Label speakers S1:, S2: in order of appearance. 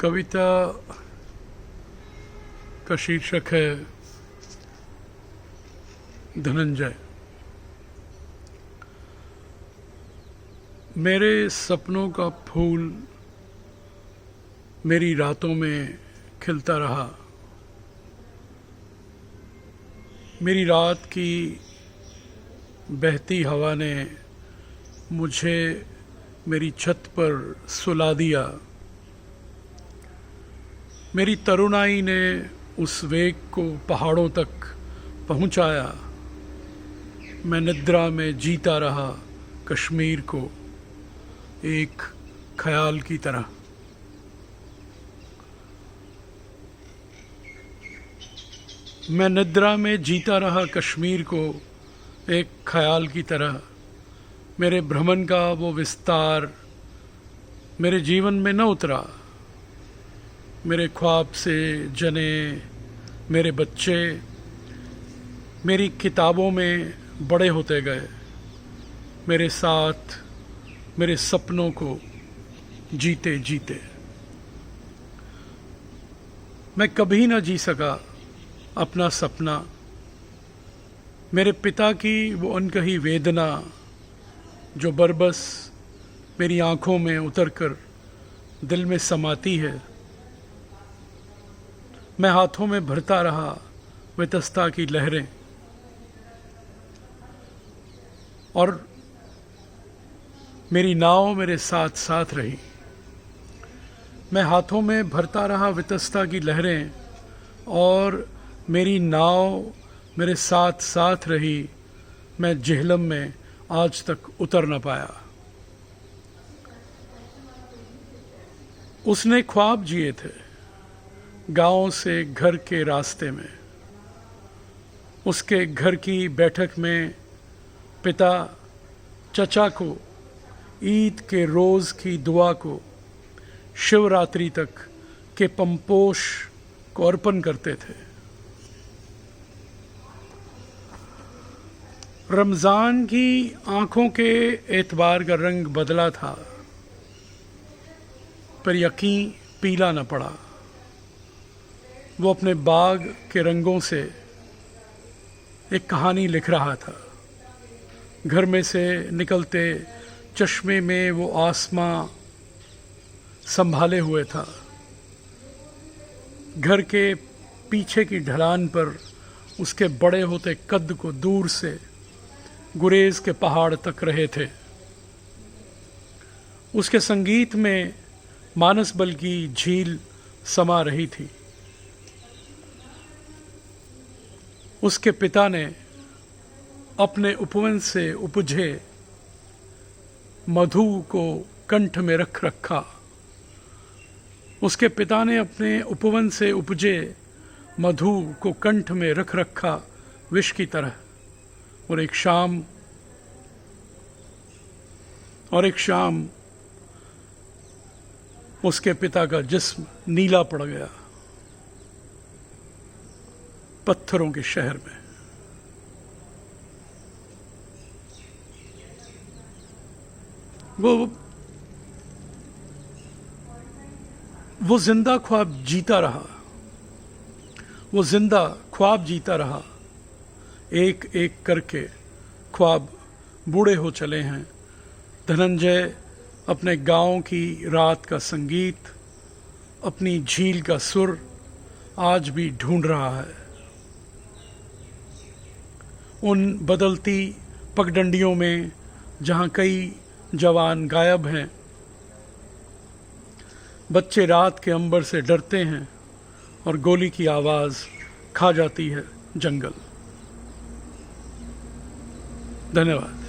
S1: कविता का शीर्षक है धनंजय। मेरे सपनों का फूल मेरी रातों में खिलता रहा। मेरी रात की बहती हवा ने मुझे मेरी छत पर सुला दिया। मेरी तरुणाई ने उस वेग को पहाड़ों तक पहुंचाया। मैं निद्रा में जीता रहा कश्मीर को एक ख्याल की तरह। मैं निद्रा में जीता रहा कश्मीर को एक ख्याल की तरह। मेरे भ्रमण का वो विस्तार मेरे जीवन में न उतरा। मेरे ख्वाब से जने मेरे बच्चे मेरी किताबों में बड़े होते गए। मेरे साथ मेरे सपनों को जीते जीते मैं कभी न जी सका अपना सपना। मेरे पिता की वो अनकही वेदना जो बरबस मेरी आंखों में उतरकर दिल में समाती है। मैं हाथों में भरता रहा वितस्ता की लहरें और मेरी नाव मेरे साथ साथ रही। मैं हाथों में भरता रहा वितस्ता की लहरें और मेरी नाव मेरे साथ साथ रही। मैं जेहलम में आज तक उतर न पाया। उसने ख्वाब जिए थे गांव से घर के रास्ते में। उसके घर की बैठक में पिता चचा को ईद के रोज़ की दुआ को शिवरात्रि तक के पंपोष को अर्पण करते थे। रमज़ान की आंखों के एतबार का रंग बदला था, पर यकीन पीला न पड़ा। वो अपने बाग के रंगों से एक कहानी लिख रहा था। घर में से निकलते चश्मे में वो आसमां संभाले हुए था। घर के पीछे की ढलान पर उसके बड़े होते कद को दूर से गुरेज के पहाड़ तक रहे थे। उसके संगीत में मानसबल की झील समा रही थी। उसके पिता ने अपने उपवन से उपजे मधु को कंठ में रख रखा। उसके पिता ने अपने उपवन से उपजे मधु को कंठ में रख रखा विष की तरह। और एक शाम उसके पिता का जिस्म नीला पड़ गया पत्थरों के शहर में। वो जिंदा ख्वाब जीता रहा। वो जिंदा ख्वाब जीता रहा। एक एक करके ख्वाब बूढ़े हो चले हैं। धनंजय अपने गांव की रात का संगीत, अपनी झील का सुर आज भी ढूंढ रहा है। उन बदलती पगडंडियों में जहां कई जवान गायब हैं। बच्चे रात के अंबर से डरते हैं और गोली की आवाज़ खा जाती है जंगल। धन्यवाद।